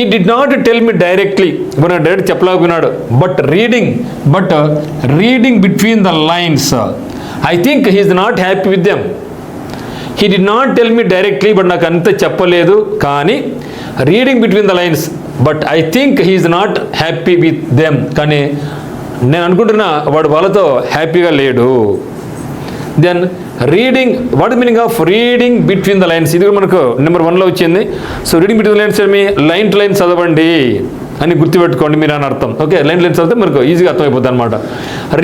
He did not tell me directly, ఇప్పుడు నాకు direct చెప్పలేకపోయినాడు. But reading between the lines I think he is not happy with them. He did not tell me directly, but నాకు అంత చెప్పలేదు, కానీ reading between the lines but I think he is not happy with them, కానీ నేను అనుకుంటున్నా వాడు వాళ్ళతో హ్యాపీగా లేడు. Then reading, what meaning of reading between the lines, ఇది కూడా మనకు నెంబర్ 1లో వచ్చింది. So reading between the lines ఏమి, లైన్ టు లైన్ చదవండి అని గుర్తుపెట్టుకోండి మీరు అని అర్థం. ఓకే, లైన్ చదివితే మనకు ఈజీగా అర్థమైపోతుంది అనమాట.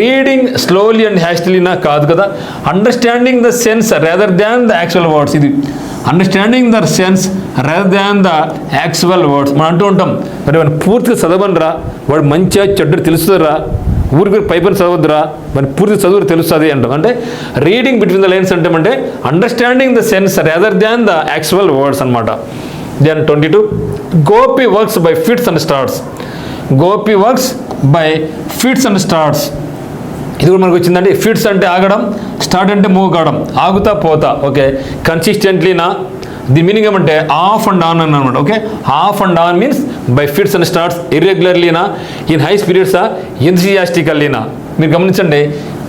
రీడింగ్ స్లోలీ అండ్ హ్యాస్టిలీనా కాదు కదా, understanding the sense rather than the actual words. ఇది understanding the sense rather than the actual words. మనం అంటూ ఉంటాం, మరి వాడిని పూర్తిగా చదవనరా, వాడు మంచిగా చెడ్డ తెలుస్తుందిరా, ఊరికి పైపైన చదవద్దురా, మరి పూర్తి చదువు తెలుస్తుంది అంటాం. అంటే రీడింగ్ బిట్వీన్ ద లైన్స్ అంటే understanding the sense rather than the actual words అనమాట. Then 22, Gopi works by fits and starts. Gopi works by fits and starts. ఇది కూడా మనకు వచ్చిందండి. ఫిట్స్ అంటే ఆగడం, స్టార్ట్ అంటే మూవ్ కావడం, ఆగుతా పోతా. ఓకే, కన్సిస్టెంట్లీనా, ది మీనింగ్ ఏమంటే ఆఫ్ అండ్ ఆన్ అని అనమాట. Okay, off and on means by fits and starts. ఇర్రెగ్యులర్లీనా, ఇన్ హై స్పిరిట్సా, ఎంతజియాస్టికల్లీనా. మీరు గమనించండి,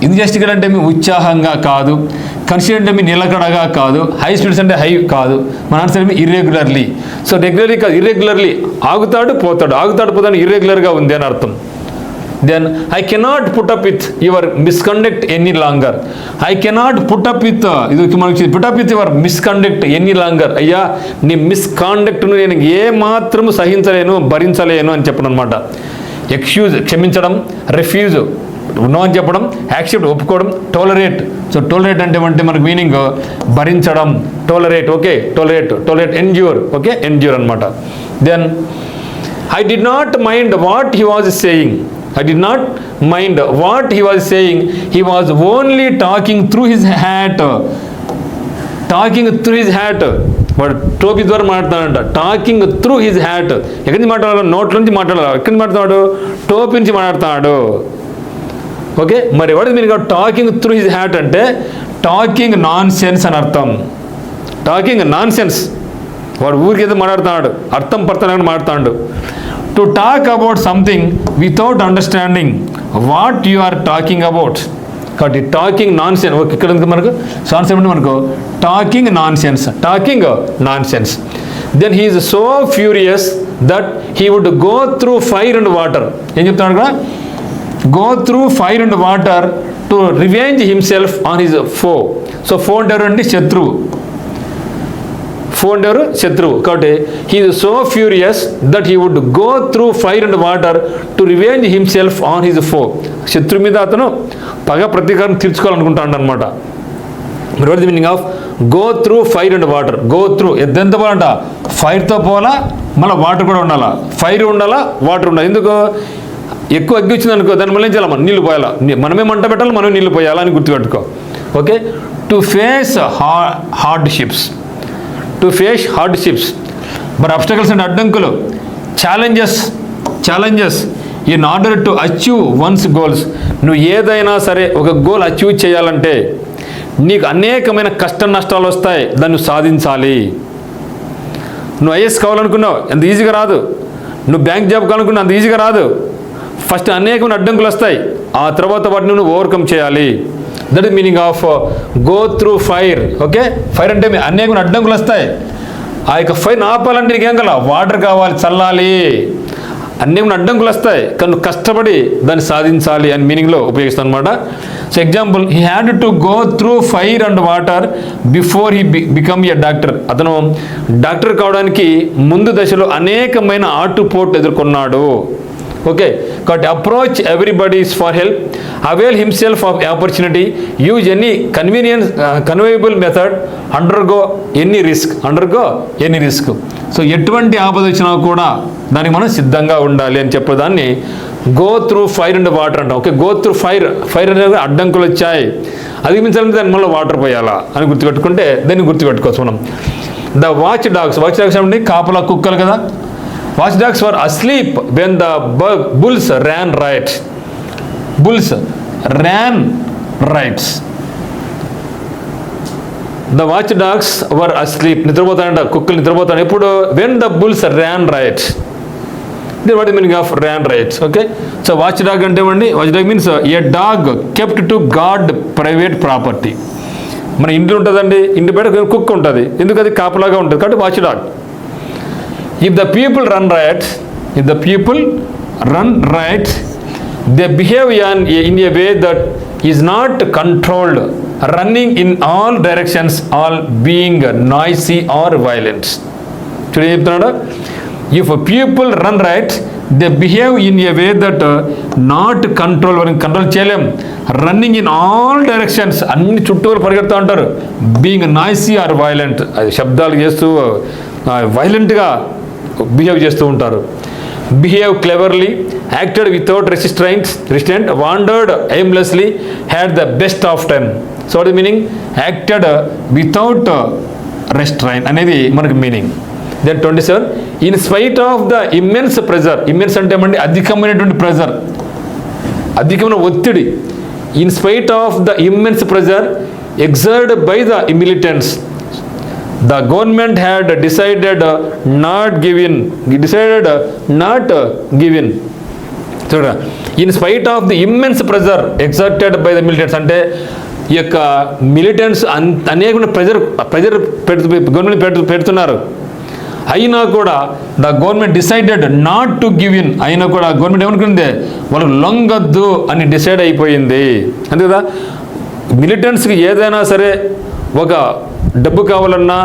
ఎంతజియాస్టికల్ అంటే మీ ఉత్సాహంగా కాదు, కన్సిడెంట్ అంటే మీ నిలకడగా కాదు, హై స్పీడ్స్ అంటే హై కాదు, మన ఆన్సర్ ఏమి ఇర్రెగ్యులర్లీ. సో రెగ్యులర్లీ కాదు, ఇర్రెగ్యులర్లీ, ఆగుతాడు పోతాడు, ఇర్రెగ్యులర్గా ఉంది అని అర్థం. Then I cannot put up with your misconduct any longer. I cannot put up with, ఇది మనకి put up with your misconduct any longer. అయ్యా నీ మిస్కాండక్ట్ను నేను ఏమాత్రము సహించలేను, భరించలేను అని చెప్పను అనమాట. ఎక్స్క్యూజ్ క్షమించడం, రిఫ్యూజ్ నో అని చెప్పడం, యాక్సెప్ట్ ఒప్పుకోవడం, టోలరేట్. సో టోలరేట్ అంటే మనకు మీనింగ్ భరించడం, tolerate. Okay, tolerate endure. Okay, endure అనమాట. Then I did not mind what he was saying. I did not mind what he was saying. He was only talking through his hat. వాడు టోపీ ద్వారా మాట్లాడతాడంట, talking through his hat. ఎక్కడి నుంచి మాట్లాడాలి, నోట్ల నుంచి మాట్లాడాలి. ఎక్కడి నుంచి మాట్లాడు, టోపీ నుంచి మాట్లాడతాడు. ఓకే, మరి వాడు మీరు టాకింగ్ త్రూ హిజ్ హ్యాట్ అంటే టాకింగ్ నాన్ సెన్స్ అని అర్థం. టాకింగ్ నాన్ సెన్స్, వాడు ఊరికేదో మాట్లాడుతున్నాడు, అర్థం పర్థం మాట్లాడుతాడు. To talk about something without understanding what you are talking about. కాబట్టి టాకింగ్ నాన్ సెన్స్. ఓకే, ఇక్కడ మనకు సాన్స్ ఏమంటే మనకు talking nonsense. Then he is so furious that he would go through fire and water. ఏం చెప్తున్నాడు కదా, go through fire and water to revenge himself on his foe. So foe అంటే ఎవరండి, శత్రువు. ఫో అంటే ఎవరు, శత్రువు. కాబట్టి he is so furious that he would go through fire and water to revenge himself on his foe. శత్రువు మీద అతను పగ ప్రతీకారం తీర్చుకోవాలనుకుంటాడు అనమాట. మరి what the meaning of go through fire and water. Go through ఎంత పోవాలంట, ఫైర్తో పోవాలా, మళ్ళీ వాటర్ కూడా ఉండాలా. ఫైర్ ఉండాలా, వాటర్ ఉండాలి. ఎందుకు, ఎక్కువ అగ్గి వచ్చింది అనుకో, దాని మళ్ళీ ఏం చేయాలి, మనం నీళ్ళు పోయాలా, మనమే మంట పెట్టాలి, మనమే నీళ్ళు పోయాలా అని గుర్తుపెట్టుకో. Okay, to face hardships. మరి అబ్స్టకల్స్ అంటే అడ్డంకులు, challenges in order to achieve once goals. నువ్వు ఏదైనా సరే ఒక గోల్ అచీవ్ చేయాలంటే నీకు అనేకమైన కష్ట నష్టాలు వస్తాయి, దాన్ని సాధించాలి. నువ్వు ఐఏఎస్ కావాలనుకున్నావు, అంత ఈజీగా రాదు. నువ్వు బ్యాంక్ జాబ్ కావాలనుకున్నావు, అంత ఈజీగా రాదు. ఫస్ట్ అనేకమైన అడ్డంకులు వస్తాయి, ఆ తర్వాత వాటిని నువ్వు ఓవర్కమ్ చేయాలి. That is meaning of go through fire. Okay, fire అంటే అనేకమైన అడ్డంకులు వస్తాయి, ఆ యొక్క ఫైర్ ఆపాలంటే నీకేం కావాలా, వాటర్ కావాలి, చల్లాలి, అనేకమైన అడ్డంకులు వస్తాయి, కానీ నువ్వు కష్టపడి దాన్ని సాధించాలి అని మీనింగ్లో ఉపయోగిస్తాను అనమాట. So example, he had to go through fire and water before he become a doctor. అతను డాక్టర్ కావడానికి ముందు దశలో అనేకమైన ఆటుపోట్లు ఎదుర్కొన్నాడు. ఓకే, కాబట్టి approach everybody's for help, avail himself of opportunity, use any conveyable method, undergo any risk. So ఎటువంటి ఆపద వచ్చినా కూడా దానికి మనం సిద్ధంగా ఉండాలి అని చెప్పేదాన్ని go through fire and water అంటాం. ఓకే, గో త్రూ ఫైర్ అనేది అడ్డంకులు వచ్చాయి, అధిగమించాలంటే దాని మళ్ళీ వాటర్ పోయాలా అని గుర్తుపెట్టుకుంటే దాన్ని గుర్తుపెట్టుకోవచ్చు మనం. ద వాచ్ డాగ్స్ అంటే కాపలా కుక్కలు కదా. Watch dogs were asleep when the bulls ran right. The watch dogs were asleep, నిద్రపోతాయంట కుక్కలు, నిద్రపోతాను ఎప్పుడు, when the bulls ran right. Then what is meaning of ran rights. Okay, so watch dog అంటే ఏమండి, watch dog means a dog kept to guard private property. మన ఇంట్లో ఉంటుందండి, ఇంటి బయట కుక్క ఉంటుంది, ఎందుకు అది కాపలాగా ఉంటుంది కాబట్టి watch dog. If the people run rights, they behave in a way that is not controlled, running in all directions, all being noisy or violent. చూడండి చెప్తున్నాడు, if people run right, they behave in a way that not control, control చేయలేం, running in all directions, అన్ని చుట్టూరు పరిగెడుతూ ఉంటారు, being noisy are violent, అది శబ్దాలు చేస్తూ వైలెంట్గా బిహేవ్ చేస్తూ ఉంటారు. Behave cleverly, acted without restraint, wandered aimlessly, had the best of time. So what is meaning? Acted without restraint అనేది మనకు meaning. Then 27, in spite of the immense pressure, immense అంటే ఏమండి, అధికమైనటువంటి ప్రెజర్, అధికమైన ఒత్తిడి. In spite of the immense pressure exerted by the militants, the government had decided not given. So in spite of the immense pressure exerted by the militants, అంటే ఈ యొక్క militants అనేకమైన pressure government పెడుతున్నారు, అయినా కూడా the government decided not to give in, అయినా కూడా government ఏమనుకుంది, వాళ్ళకు లొంగద్దు అని డిసైడ్ అయిపోయింది. అంతే కదా, మిలిటెంట్స్కి ఏదైనా సరే ఒక డబ్బు కావాలన్నా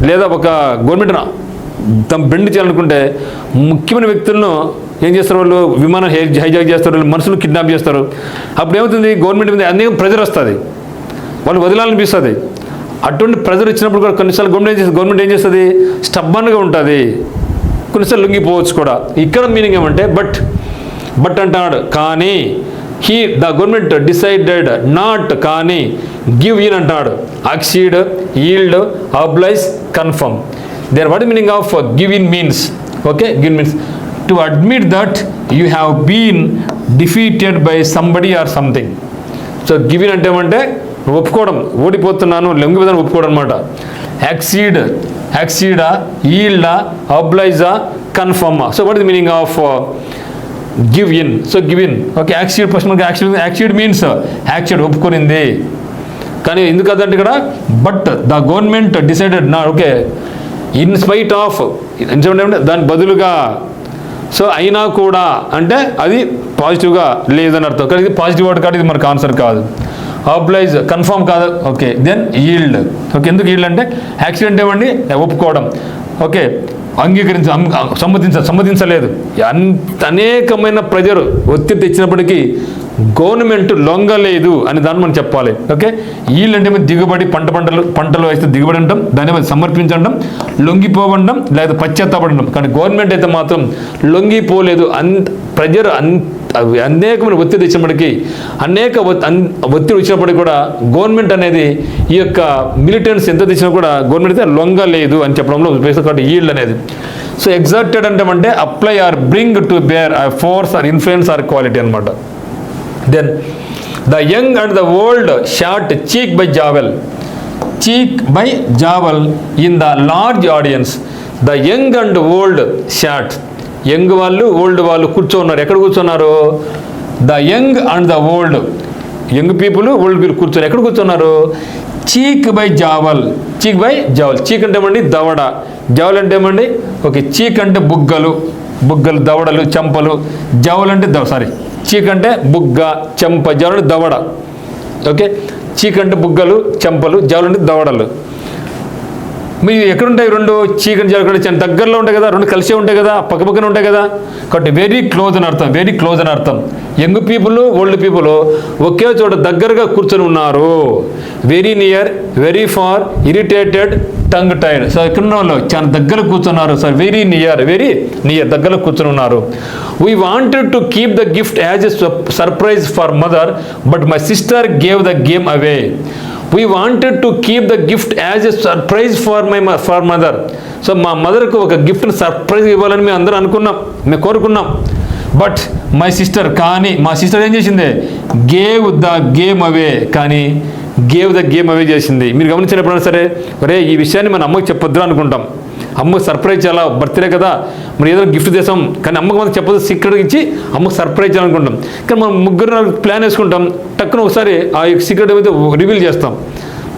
లేదా ఒక గవర్నమెంట్ తమ బెండ్ చేయాలనుకుంటే ముఖ్యమైన వ్యక్తులను ఏం చేస్తారు, వాళ్ళు విమానం హైజాక్ చేస్తారు, వాళ్ళు మనుషులు కిడ్నాప్ చేస్తారు. అప్పుడు ఏమవుతుంది, గవర్నమెంట్ మీద అనేక ప్రెజర్ వస్తుంది, వాళ్ళు వదలాలనిపిస్తుంది. అటువంటి ప్రెజర్ ఇచ్చినప్పుడు కూడా కొన్నిసార్లు గవర్నమెంట్ ఏం చేస్తుంది, స్టబ్బన్గా ఉంటుంది, కొన్నిసార్లు లొంగిపోవచ్చు కూడా. ఇక్కడ మీనింగ్ ఏమంటే బట్ అంటున్నాడు, కానీ ద గవర్నమెంట్ డిసైడెడ్ నాట్, కానీ గివ్ ఇన్ అంటాడు, accede, yield, oblige, confirm. There what meaning of give in means, okay, give means to admit that you have been defeated by somebody or something. So give in అంటే ఏమంటే ఒప్పుకోవడం, ఓడిపోతున్నాను, లొంగిపోతాను ఒప్పుకోవడం అనమాట. యాక్సీడా, ఈల్డా, అబ్లైజా, కన్ఫర్మా. So what is meaning of give in? So give in, okay. Accede first మనకి యాక్సీడ్ మీన్స్ యాక్సీడ్ ఒప్పుకొనింది, కానీ ఎందుకు అదంటే ఇక్కడ బట్ ద గవర్నమెంట్ డిసైడెడ్ నా, ఓకే, ఇన్ స్పైట్ ఆఫ్ దాని బదులుగా. సో అయినా కూడా అంటే అది పాజిటివ్గా లేదని అర్థం, కానీ ఇది పాజిటివ్ వర్డ్ కాదు, ఇది మనకు ఆన్సర్ కాదు. అబ్లైజ్ కన్ఫర్మ్ కాదు, ఓకే. Then yield, okay. ఎందుకు ఈల్డ్ అంటే యాక్సిడెంట్ ఏమండి, ఒప్పుకోవడం, ఓకే, సమ్మతించలేదు. అనేకమైన ప్రజలు ఒత్తిడి తెచ్చినప్పటికీ గవర్నమెంట్ లొంగలేదు అని దాన్ని మనం చెప్పాలి, ఓకే. ఈల్డ్ అంటే దిగుబడి, పంటలు వేస్తే దిగుబడి అంటాం, దాని మీద సమర్పించడం, లొంగిపోవడం లేదా పశ్చాత్తాపడడం. కానీ గవర్నమెంట్ అయితే మాత్రం లొంగిపోలేదు. ప్రజలు అనేకమైన ఒత్తిడి తెచ్చినప్పటికీ, ఒత్తిడి వచ్చినప్పటికీ కూడా గవర్నమెంట్ అనేది ఈ యొక్క మిలిటెంట్స్ ఎంత తెచ్చినా కూడా గవర్నమెంట్ అయితే లొంగలేదు అని చెప్పడంలో ఉపయోగిస్తారు ఈల్డ్ అనేది. సో ఎగ్జర్టెడ్ అంటే apply or bring to bear force or influence or quality అనమాట. Then the young and the old sat cheek by jowl in the large audience. The young and old sat, young వాళ్ళు old వాళ్ళు కూర్చోన్నారు. ఎక్కడ కూర్చున్నారు? The young and the old, young people old people కూర్చొని ఎక్కడ కూర్చున్నారు? చీక్ by జావల్. చీక్ అంటే ఏమండి దవడ, జావల్ అంటే ఏమండి, ఓకే. చీక్ అంటే బుగ్గలు, దవడలు, చెంపలు. జావల్ అంటే చీక్ అంటే బుగ్గ, చెంప, జావల్ అంటే దవడ, ఓకే. చీక్ అంటే బుగ్గలు, చెంపలు, జావల్ అంటే దవడలు. మీరు ఎక్కడుంటాయి రెండు? చీక్ అండ్ జావల్ చాలా దగ్గరలో ఉంటాయి కదా, రెండు కలిసే ఉంటాయి కదా, పక్కపక్కన ఉంటాయి కదా, కాబట్టి వెరీ క్లోజ్ అని అర్థం. యంగ్ పీపుల్, ఓల్డ్ పీపుల్ ఒకే చోట దగ్గరగా కూర్చొని ఉన్నారు. Very near, very far, irritated, tongue tied. So ఎక్కడున్న వాళ్ళు చాలా దగ్గర కూర్చున్నారు. సార్ వెరీ నియర్ దగ్గర కూర్చొని ఉన్నారు. We wanted to keep the gift as a surprise for mother, but my sister gave the game away. We wanted to keep the gift as a surprise for mother. So మా మదర్కు ఒక గిఫ్ట్ని surprise ఇవ్వాలని మేము అందరూ కోరుకున్నాం. But my sister, కానీ మా sister ఏం చేసింది? గేవ్ ద గేమ్ అవే చేసింది. మీరు గమనించినప్పుడు సరే, ఒరే ఈ విషయాన్ని మన అమ్మకి చెప్పొద్దు అనుకుంటాం. అమ్మకు సర్ప్రైజ్ చేయాలా, బర్త్డే కదా, మరి ఏదో గిఫ్ట్ చేసాం, కానీ అమ్మకు మనం చెప్పదు, సీక్రెట్ ఇచ్చి అమ్మకు సర్ప్రైజ్ చేయాలనుకుంటాం. కానీ మనం ముగ్గురు ప్లాన్ వేసుకుంటాం, టక్కున ఒకసారి ఆ సీక్రెట్ అయితే రివీల్ చేస్తాం,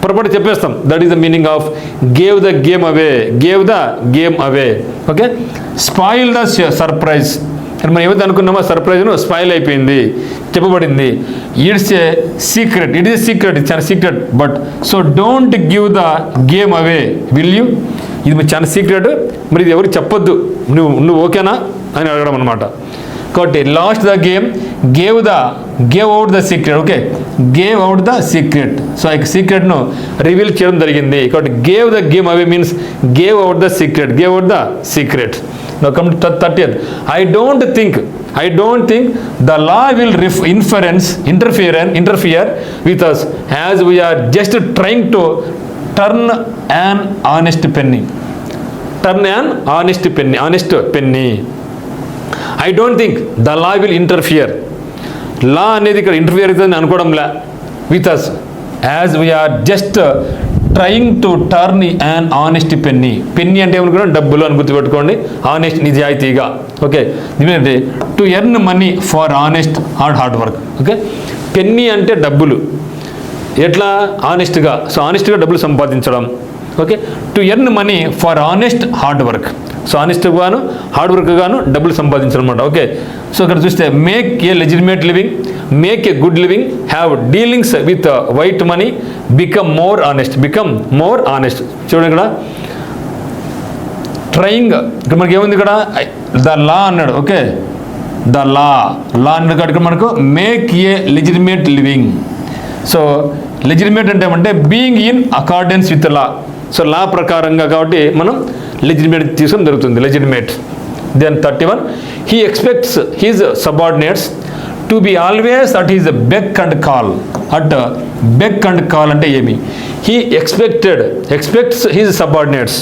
పొరపాటు చెప్పేస్తాం. That is the meaning of gave the game away, gave the game away. Okay, spoil the surprise. అని మనం ఏమైతే అనుకున్నామో సర్ప్రైజ్ను స్పాయిల్ అయిపోయింది, చెప్పబడింది. It's a secret, it is secret, it's చాలా secret, but so don't give the game away will you. ఇది చాలా సీక్రెట్, మరి ఇది ఎవరికి చెప్పొద్దు, నువ్వు ఓకేనా అని అడగడం అనమాట. కాబట్టి last the game, gave out the secret. Okay, gave out the secret. So ఆ సీక్రెట్ను రివీల్ చేయడం జరిగింది. కాబట్టి gave the game away means gave out the secret, gave out the secret. Now come to 30th. I don't think the law will interfere with us as we are just trying to turn an honest penny. Honest penny. I don't think the law will interfere. Law అనేది ఇక్కడ interfere అవుతుంది అనుకోవడంలా. With us as we are just trying to turn an honest penny. Penny అంటే ఏమనుకున్నాం, డబ్బులు అని గుర్తుపెట్టుకోండి. Honest, నిజాయితీగా. ఓకే, దీని to earn money for honest hard work. Okay, penny అంటే డబ్బులు, ఎట్లా ఆనెస్ట్గా. సో ఆనెస్ట్గా డబ్బులు సంపాదించడం. Okay, to earn money for honest hard work. So ఆనెస్ట్గా గాను హార్డ్ వర్క్ గాను డబ్బులు సంపాదించడం అనమాట. ఓకే, సో ఇక్కడ చూస్తే make a legitimate living, make a good living, have dealings with white money, become more honest. చూడండి ఇక్కడ ట్రయింగ్, ఇక్కడ మనకి ఏముంది, ఇక్కడ ద లా అన్నాడు. ఓకే, ద లా అన్నాడు. ఇక్కడ మనకు make a legitimate living. So legitimate అంటే ఏమంటే being in accordance with law. So law ప్రకారంగా, కాబట్టి మనం లెజిటిమేట్ తీసుకోవడం జరుగుతుంది, legitimate. Then 31, he expects his subordinates to be always at his beck and call. Beck and call అంటే ఏమి, he expects his subordinates.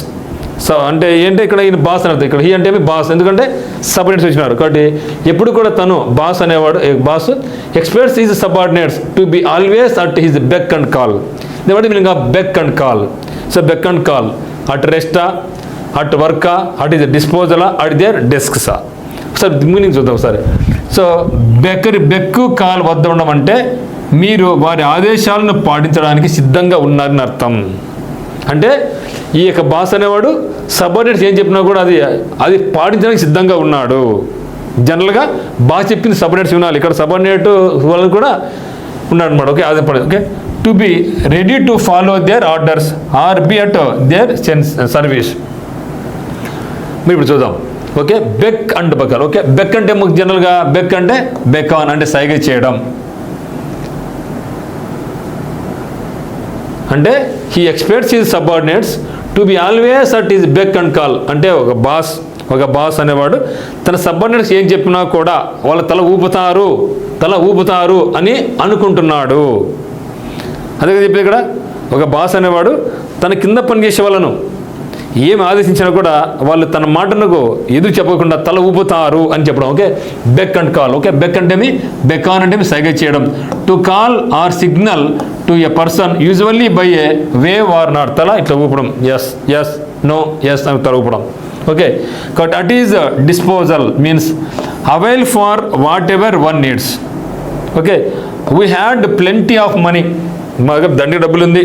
So అంటే ఏంటంటే ఇక్కడ ఈయన బాస్ అని అర్థం. ఇక్కడ హీ అంటే ఏమి బాస్, ఎందుకంటే సబార్డినేట్స్ వచ్చినారు కాబట్టి ఎప్పుడు కూడా తను బాస్ అనేవాడు. Boss expects his subordinates to be always at his beck and call. What is meaning of beck and call? So beck and call, at రెస్టా, అట్ వర్కా, అట్ ఈజ్ డిస్పోజలా, అట్ దేర్ డెస్క్సా. సార్ మీనింగ్ చూద్దాం ఒకసారి. So బెక్కు call వద్ద ఉండడం అంటే మీరు వారి ఆదేశాలను పాటించడానికి సిద్ధంగా ఉన్నారని అర్థం. అంటే ఈ యొక్క బాస్ అనేవాడు సబార్డినేట్స్ ఏం చెప్పినా కూడా అది పాటించడానికి సిద్ధంగా ఉన్నాడు. జనరల్గా బాస్ చెప్పింది సబార్డినేట్స్ వినాలి, ఇక్కడ సబార్డినేట్ వాళ్ళు కూడా ఉన్నాడు అనమాట. ఓకే, అదే పని. Okay, to be ready to follow their orders or be at their service. మీరు ఇప్పుడు చూద్దాం. ఓకే, బెక్ అండ్ బకర్. ఓకే, బెక్ అంటే జనరల్గా బెక్ అంటే బెకాన్ అంటే సైగ చేయడం. అంటే he expects his subordinates to be always at his beck and call. అంటే ఒక బాస్ అనేవాడు తన సబార్డినేట్స్ ఏం చెప్పినా కూడా వాళ్ళ తల ఊపుతారు అని అనుకుంటున్నాడు. అదే చెప్పేది ఇక్కడ, ఒక బాస్ అనేవాడు తన కింద పనిచేసే వాళ్ళను ఏమి ఆదేశించినా కూడా వాళ్ళు తన మాటలకు ఎదురు చెప్పకుండా తల ఊపుతారు అని చెప్పడం. Okay, beck and call. Okay, beck అంటే బెకాన్ అంటే సైగ చేయడం. To call or signal to a person usually by a wave or nod, తల ఇట్లా ఊపడం. ఎస్ నో ఎస్ అని తల ఊపడం. ఓకే, కాబట్టి at his disposal means avail for whatever one needs. Okay, we had plenty of money, మా దగ్గర దండిగా డబ్బులు ఉంది.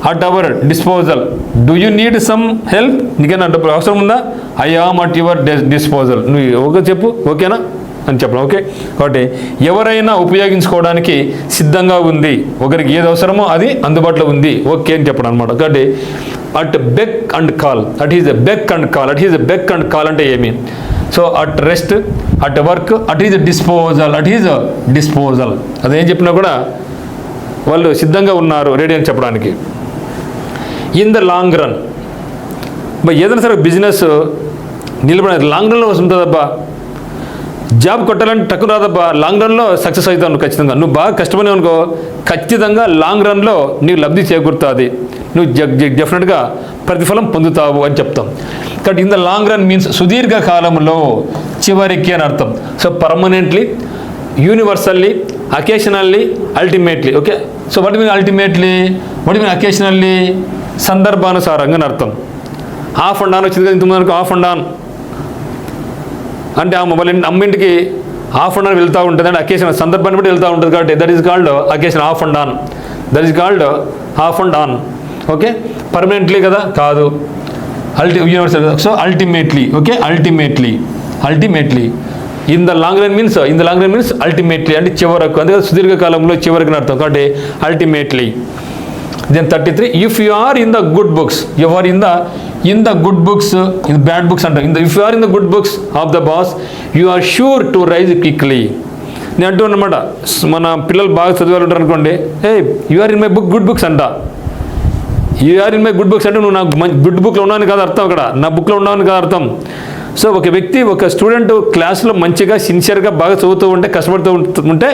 At our disposal, do you need some help, నీకైనా డబ్బులు అవసరం ఉందా? I am at your disposal, నువ్వు ఓకే చెప్పు, ఓకేనా అని చెప్పడం. ఓకే, కాబట్టి ఎవరైనా ఉపయోగించుకోవడానికి సిద్ధంగా ఉంది, ఒకరికి ఏది అవసరమో అది అందుబాటులో ఉంది, ఓకే అని చెప్పడం అనమాట. కాబట్టి at beck and call, at his beck and call, at his beck and call అంటే ఏమి? So at rest, at work, at his disposal, అదేం చెప్పినా కూడా వాళ్ళు సిద్ధంగా ఉన్నారు, రెడీ అని చెప్పడానికి. ఇన్ ద లాంగ్ రన్, ఏదైనా సరే బిజినెస్ నిలబడేది లాంగ్ రన్లో వస్తుందబ్బా. జాబ్ కొట్టాలంటే టక్కు రాదబ్బా, లాంగ్ రన్లో సక్సెస్ అవుతావు ఖచ్చితంగా. నువ్వు బాగా కష్టపడి అనుకో, ఖచ్చితంగా లాంగ్ రన్లో నీకు లబ్ధి చేకూరుతుంది, నువ్వు డెఫినెట్గా ప్రతిఫలం పొందుతావు అని చెప్తాం. కాబట్టి in the long run means సుదీర్ఘ కాలంలో, చివరికి అని అర్థం. So permanently, universally, occasionally, ultimately. Okay, so వాటి మీద అల్టిమేట్లీ, వాటి మీద అకేషనల్లీ, సందర్భానుసారంగా అని అర్థం. ఆఫ్ అండ్ ఆన్ వచ్చింది కదా ఇంతకుముందు అనుకో, ఆఫ్ అండ్ ఆన్ అంటే వాళ్ళ అమ్మింటికి ఆఫ్ అండ్ ఆన్ వెళ్తూ ఉంటుంది అంటే అకేషన్ సందర్భాన్ని బట్టి వెళ్తూ ఉంటుంది కాబట్టి that is called occasion off and on, that is called off and on. Okay, permanently కదా కాదు, universal. So ultimately, okay, ultimately in the long run means ultimately అంటే చివరకు, అందుకే సుదీర్ఘకాలంలో చివరికి అర్థం కాబట్టి ultimately. Then 33, if you are in the good books, you are in the good books, in bad books అంటారు. If you are in the good books of the boss you are sure to rise quickly. నేను అంటూ అన్నమాట, మన పిల్లలు బాగా చదివాలి ఉంటారు అనుకోండి, you are in my book good books అంట. You are in my good books అంటే నువ్వు నాకు గుడ్ బుక్లో ఉన్నాను కాదు అర్థం, అక్కడ నా బుక్లో ఉన్నాను కాదు అర్థం. సో ఒక వ్యక్తి, ఒక స్టూడెంట్ క్లాస్లో మంచిగా సిన్సియర్గా బాగా చదువుతూ ఉంటే, కష్టపడుతూ ఉంటే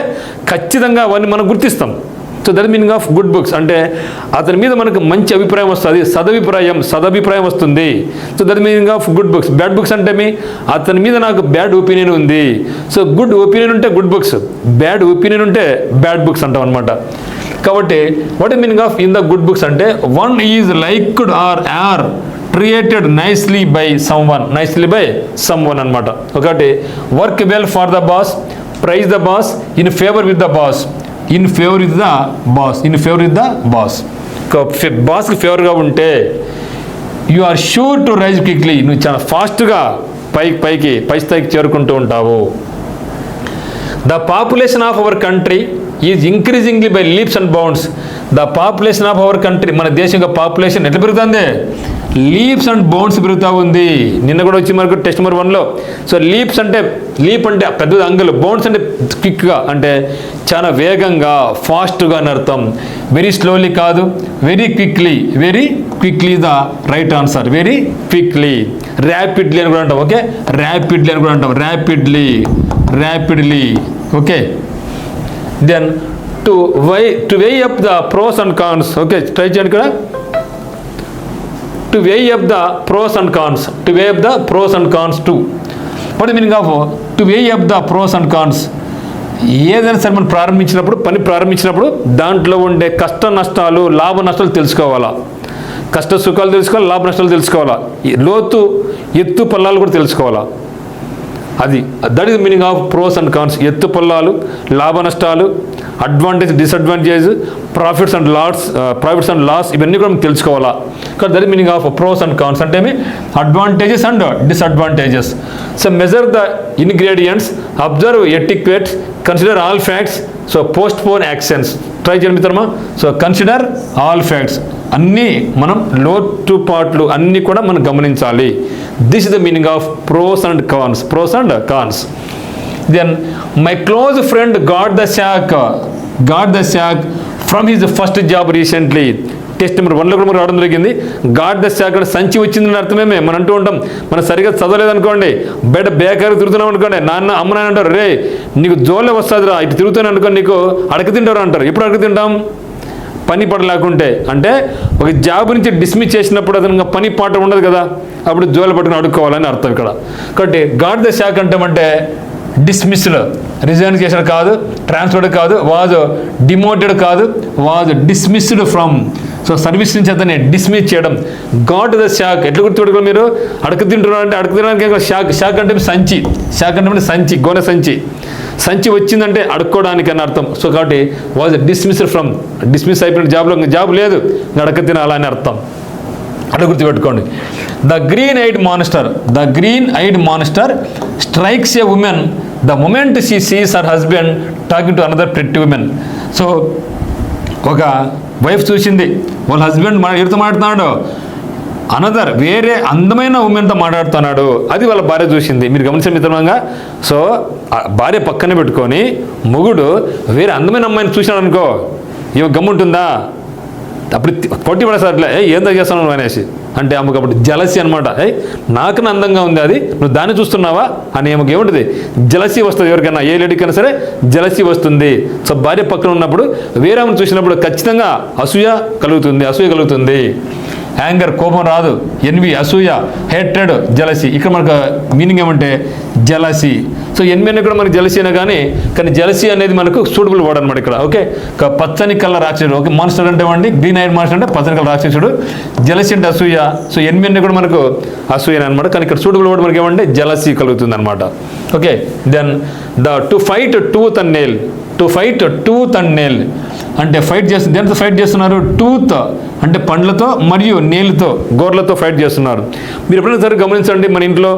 ఖచ్చితంగా అవన్నీ మనం గుర్తిస్తాం. So that meaning of good books అంటే అతని మీద మనకు మంచి అభిప్రాయం వస్తుంది, సదభిప్రాయం వస్తుంది. So that meaning of good books. Bad books అంటే అతని మీద నాకు బ్యాడ్ ఒపీనియన్ ఉంది. సో గుడ్ ఒపీనియన్ ఉంటే గుడ్ బుక్స్, బ్యాడ్ ఒపీనియన్ ఉంటే బ్యాడ్ బుక్స్ అంటాం అనమాట. కాబట్టి what is meaning of in the good books అంటే one is liked or treated nicely by someone అనమాట. ఒకటి work well for the boss, praise the boss, in favour with the boss, బాస్కి ఫేవర్గా ఉంటే you are sure to rise quickly, నువ్వు చాలా ఫాస్ట్గా పై స్థాయికి చేరుకుంటూ ఉంటావు. The population of our country is increasingly by leaps and bounds. The population of our country, మన దేశం యొక్క పాపులేషన్ ఎట్లా పెరుగుతుంది? లీప్స్ అండ్ బౌండ్స్ పెరుగుతూ ఉంది. నిన్న కూడా వచ్చి మనకు టెస్ట్ నెంబర్ 1లో. సో లీప్ అంటే పెద్దది అంగులు, బౌండ్స్ అంటే క్విక్గా అంటే చాలా వేగంగా, ఫాస్ట్గా అని అర్థం. వెరీ స్లోలీ కాదు, very quickly the right answer. Very quickly. Rapidly అని కూడా అంటాం. ఓకే, ర్యాపిడ్లీ అని కూడా అంటాం. Rapidly. Okay, then to weigh up the pros and cons. Okay, try చేయండి ఇక్కడ. To weigh up the pros and cons too. What the meaning of to weigh up the pros and cons? ఏదైనా సరే మనం పని ప్రారంభించినప్పుడు దాంట్లో ఉండే కష్ట నష్టాలు, లాభ నష్టాలు తెలుసుకోవాలా. కష్ట సుఖాలు తెలుసుకోవాలి, లాభ నష్టాలు తెలుసుకోవాలా, లోతు ఎత్తు పల్లాలు కూడా తెలుసుకోవాలా. అది that is meaning of pros and cons. ఎత్తు పల్లాలు, లాభ నష్టాలు, advantage, disadvantage, profits and loss ఇవన్నీ కూడా మనం తెలుసుకోవాలా. కాబట్టి that is meaning of pros and cons అంటే advantages and disadvantages. So measure the ingredients, observe etiquettes, consider all facts, so postpone actions. Try చేయండి మిత్రమా. సో కన్సిడర్ ఆల్ ఫ్యాక్ట్స్, అన్నీ మనం లోటుపాట్లు అన్నీ కూడా మనం గమనించాలి. This is the meaning of pros and cons. Then my close friend got the sack from his first job recently. Test number 1లో కూడా మనం రావడం జరిగింది. గాట్ ద శాక్ అంటే సంచి వచ్చిందని అర్థమేమే. మనం అంటూ ఉంటాం, మనం సరిగ్గా చదవలేదనుకోండి, బేకారు తిరుగుతున్నాం అనుకోండి, అమ్మ నాన్న అంటారు, రే నీకు జోలే వస్తుందిరా ఇటు తిరుగుతాను అనుకోండి, నీకు అడక తింటారు అంటారు. ఎప్పుడు అడక తింటాం? పని పాట లేకుంటే. అంటే ఒక జాబ్ నుంచి డిస్మిస్ చేసినప్పుడు అతను పని పాట ఉండదు కదా, అప్పుడు జోలు పట్టుకుని అడుక్కోవాలని అర్థం ఇక్కడ. కాబట్టి గాట్ ద శాక్ అంటే డిస్మిస్డ్, రిజైన్ చేసిన కాదు, ట్రాన్స్ఫర్డ్ కాదు, వాజ్ డిమోటెడ్ కాదు, was dismissed from. So service నుంచి అతన్ని డిస్మిస్ చేయడం. గాట్ ద శాక్ ఎట్లా గుర్తుపెట్టుకోవాలి మీరు? అడక తింటున్నారు అంటే అడక తినడానికి శాక్ అంటే సంచి, గోనె సంచి వచ్చిందంటే అడుక్కోవడానికి అని అర్థం. సో కాబట్టి వాజ్ డిస్మిస్ అయిపోయిన జాబ్ లేదు, అడక తినాలని అర్థం. అట్లా గుర్తుపెట్టుకోండి. The green I'd monster strikes a women the moment she Cs her husband talking to another pretty women. So ఒక వైఫ్ చూసింది, వాళ్ళ హస్బెండ్ ఎవరితో మాట్లాడుతున్నాడు, వేరే అందమైన ఉమెన్తో మాట్లాడుతున్నాడు. అది వాళ్ళ భార్య చూసింది. మీరు గమనించండి మిత్రంగా. సో భార్య పక్కన పెట్టుకొని మొగుడు వేరే అందమైన అమ్మాయిని చూసినాడు అనుకో, ఇవి గమ్ముంటుందా? అప్పుడు కొట్టి పడేసారు, అట్లా ఏం తగ్గేస్తాను అనేసి. అంటే ఆమెకు అప్పుడు జలసి అనమాట. నాకన్నా అందంగా ఉంది అది, నువ్వు దాన్ని చూస్తున్నావా అని ఆమెకు ఏముంటుంది? జలసి వస్తుంది. ఎవరికైనా, ఏ లేడీకైనా సరే జలసి వస్తుంది. సో భార్య పక్కన ఉన్నప్పుడు వేరే ఆమెను చూసినప్పుడు ఖచ్చితంగా అసూయ కలుగుతుంది. యాంగర్ కోపం రాదు, ఎన్వి అసూయ, హేట్రెడ్, జలసీ. ఇక్కడ మనకు మీనింగ్ ఏమంటే జలసీ. సో ఎన్వి అనేది కూడా మనకు జలసీ అయినా కానీ జలసీ అనేది మనకు సూటబుల్ వర్డ్ అనమాట ఇక్కడ. ఓకే, పచ్చని కలర్ రాక్షసుడు. ఓకే, మాన్స్టర్ అంటే అండి గ్రీన్ ఐడ్ మాన్స్టర్ అంటే పచ్చని కలర్ రాక్షసుడు, జలసీ అంటే అసూయ. సో ఎన్వి అనేది కూడా మనకు అసూయ అనమాట. కానీ ఇక్కడ సూటబుల్ వర్డ్ మనకి ఏమంటే జలసీ కలుగుతుంది అనమాట. Okay, then to fight tooth and nail. To fight tooth and nail అంటే ఫైట్ చేస్తుంది. దేంతో ఫైట్ చేస్తున్నారు? టూత్ అంటే పండ్లతో మరియు నేలుతో, గోర్లతో ఫైట్ చేస్తున్నారు. మీరు ఎప్పుడైనా సరే గమనించండి, మన ఇంట్లో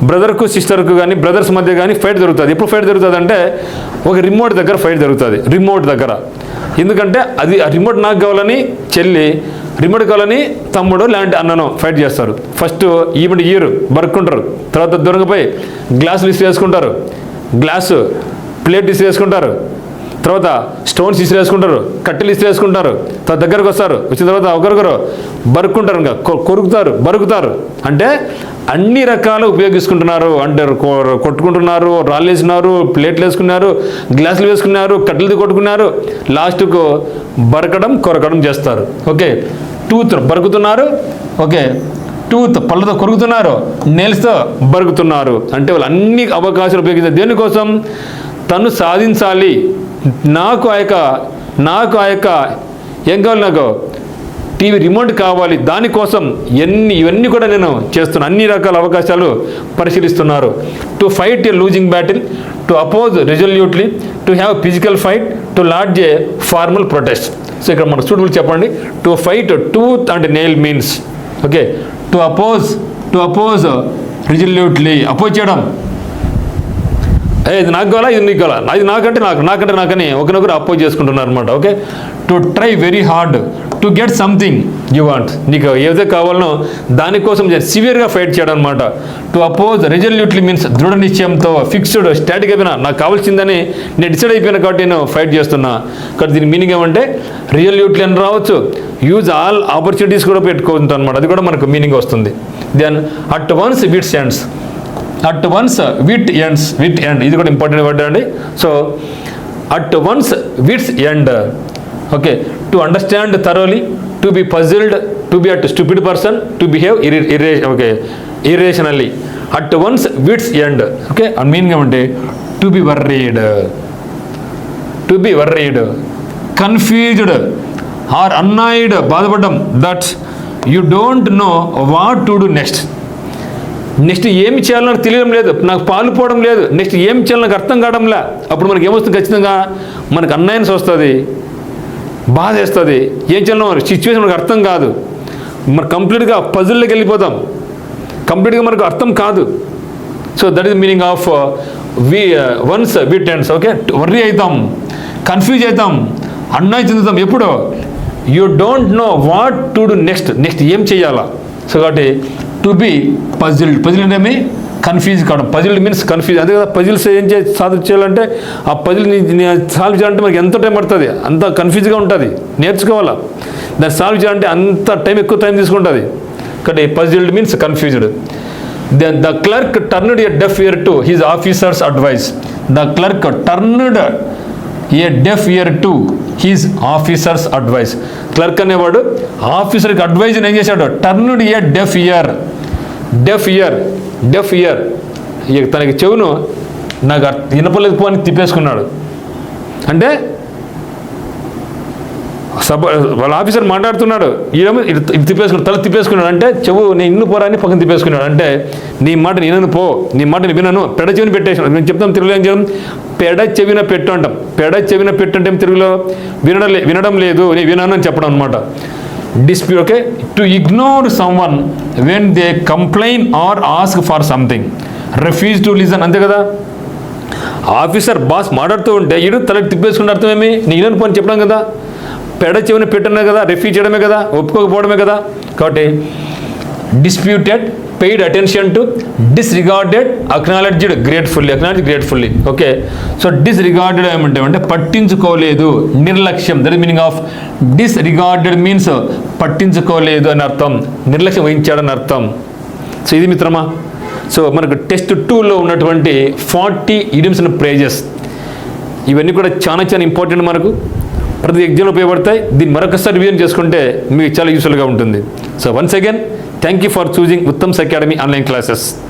బ్రదర్కు సిస్టర్కు కానీ బ్రదర్స్ మధ్య కానీ ఫైట్ జరుగుతుంది. ఎప్పుడు ఫైట్ జరుగుతుంది అంటే ఒక రిమోట్ దగ్గర ఫైట్ జరుగుతుంది. రిమోట్ దగ్గర ఎందుకంటే అది ఆ రిమోట్ నాకు కావాలని చెల్లి, రిమోట్ కావాలని తమ్ముడు లాంటి అన్నను ఫైట్ చేస్తారు. ఫస్ట్ ఈవెంట్ ఇయర్ బరుక్కుంటారు, తర్వాత దూరంగా పోయి గ్లాసులు ఇసిరేసుకుంటారు, గ్లాసు ప్లేట్ ఇసిరేసుకుంటారు, తర్వాత స్టోన్స్ ఇసిరేసుకుంటారు, కట్టెలు ఇసిరేసుకుంటారు, తర్వాత దగ్గరకు వస్తారు, వచ్చిన తర్వాత ఒకరికొకరు బరుక్కుంటారు, ఇంకా బరుకుతారు. అంటే అన్ని రకాలు ఉపయోగించుకుంటున్నారు. అంటే కొట్టుకుంటున్నారు, రాళ్ళు వేసుకున్నారు, ప్లేట్లు వేసుకున్నారు, గ్లాసులు వేసుకున్నారు, కట్టెలది కొట్టుకున్నారు, లాస్ట్కు బరకడం కొరకడం చేస్తారు. ఓకే, టూత్ బరుకుతున్నారు, ఓకే టూత్ పళ్ళతో కొరుకుతున్నారు, నెయిల్స్తో బరుకుతున్నారు. అంటే వాళ్ళు అన్ని అవకాశాలు ఉపయోగిస్తారు. దేనికోసం? తను సాధించాలి, నాకు ఆ యొక్క ఏం కావాలి, నాకు టీవీ రిమోట్ కావాలి, దానికోసం ఇవన్నీ కూడా నేను చేస్తున్నాను. అన్ని రకాల అవకాశాలు పరిశీలిస్తున్నారు. To fight a losing battle, to oppose resolutely, to have physical fight, to lodge a formal protest. So ఇక్కడ మన సూటబుల్ చెప్పండి. To fight tooth and nail means okay to oppose resolutely, oppose చేయడం. ఇది నాకు కావాలా, ఇది నీకు కావాలా, అది నాకంటే నాకని ఒకరినొకరు అపోజ్ చేసుకుంటున్నారు అనమాట. Okay, to try very hard to get something you want, నీకు ఏదైతే కావాలనో దానికోసం సివియర్గా ఫైట్ చేయడం అనమాట. టు అపోజ్ రెజల్యూట్లీ మీన్స్ దృఢ నిశ్చయంతో, ఫిక్స్డ్ స్టాటిక్ అయిపోయినా నాకు కావాల్సిందని నేను డిసైడ్ అయిపోయినా కాబట్టి నేను ఫైట్ చేస్తున్నా. కాబట్టి దీని మీనింగ్ ఏమంటే రిజల్యూట్లీ అని రావచ్చు, యూజ్ ఆల్ ఆపర్చునిటీస్ కూడా పెట్టుకుంటాం అనమాట. అది కూడా మనకు మీనింగ్ వస్తుంది. Then at once wits ends, at once wit ends, wit end ఇది కూడా ఇంపార్టెంట్ వర్డ్ అండి. So at once wits end. Okay, to understand thoroughly, to be puzzled, to be at stupid person, to behave irrationally. At once wits end. Okay, and meaning ఏమంటే to be worried, confused or annoyed, బాధపడడం, that you don't know what to do next. Next ఏమి చేయాలో నాకు తెలియడం లేదు, నాకు పాలు పోవడం లేదు, నెక్స్ట్ ఏం చేయాలో నాకు అర్థం కావడంలే. అప్పుడు మనకి ఏమొస్తుంది? ఖచ్చితంగా మనకు అన్యాయన్స్ వస్తుంది, బాధ వేస్తుంది, ఏం చేయాలో సిచ్యువేషన్ మనకు అర్థం కాదు, మరి కంప్లీట్గా పజిల్లోకి వెళ్ళిపోతాం, కంప్లీట్గా మనకు అర్థం కాదు. So that is meaning of one's wit ends. Okay, worry అవుతాం, కన్ఫ్యూజ్ అవుతాం, అన్యాయం చెందుతాం. ఎప్పుడు? You don't know what to do next ఏం చేయాలా. సో కాబట్టి టు బి పజిల్డ్ అంటే కన్ఫ్యూజ్ కావడం. Puzzled means confuse. అదే కదా పజిల్స్ ఏం సాల్వ్ చేయాలంటే ఆ పజిల్ని సాల్వ్ చేయాలంటే మనకి ఎంత టైం పడుతుంది, అంత కన్ఫ్యూజ్గా ఉంటుంది, నేర్చుకోవాలా. దాన్ని సాల్వ్ చేయాలంటే అంత ఎక్కువ టైం తీసుకుంటుంది. కాబట్టి puzzled means confused. Then the clerk turned a deaf ear to his officer's advice. The clerk turned a deaf ear to his officer's advice. Clerk అనేవాడు ఆఫీసర్కి అడ్వైజ్ ఏం చేశాడు? Turned a deaf ear. తనకి చెవును నాకు వినపలేదు పో అని తిప్పేసుకున్నాడు. అంటే వాళ్ళ ఆఫీసర్ మాట్లాడుతున్నాడు, ఈడేమో తిప్పేసుకున్నాడు, తల తిప్పేసుకున్నాడు. అంటే చెవు నేను ఇన్ను పోరా అని పక్కన తిప్పేసుకున్నాడు. అంటే నీ మాట వినను పో, నీ మాట వినను, పెడ చెవిని పెట్టేసాను. మేము చెప్తాం తెలుగులో ఏం చేయడం? పెడ చెవిన పెట్టు అంటాం. పెడ చెవిన పెట్టు అంటే తెలుగులో వినడం లేదు, నేను వినను అని చెప్పడం అనమాట. Dispute. Okay, to ignore someone when they complain or ask for something, refuse to listen. అంతే కదా, ఆఫీసర్ బాస్ మాట్లాడుతూ ఉంటే ఈడు తలకి తిప్పేసుకున్న అర్థమేమి? నేను వినను పని చెప్పడం కదా, పెడ చెవిని పెట్టనే కదా, రిఫ్యూజ్ చేయడమే కదా, ఒప్పుకోకపోవడమే కదా. కాబట్టి disputed, paid attention to, disregarded, acknowledged gratefully. Okay, so disregarded ఏమంటే పట్టించుకోలేదు, నిర్లక్ష్యం. That is meaning of disregarded means పట్టించుకోలేదు అని అర్థం, నిర్లక్ష్యం వహించాడని అర్థం. సో ఇది మిత్రమా. సో మనకు టెస్ట్ 2లో ఉన్నటువంటి 40 ఇడియమ్స్ అండ్ ఫ్రేజెస్, ఇవన్నీ కూడా చాలా ఇంపార్టెంట్, మనకు ప్రతి ఎగ్జామ్లో ఉపయోగపడతాయి. దీన్ని మరొకసారి రివిజన్ చేసుకుంటే మీకు చాలా యూస్ఫుల్గా ఉంటుంది. So once again, thank you for choosing Uttam's Academy online classes.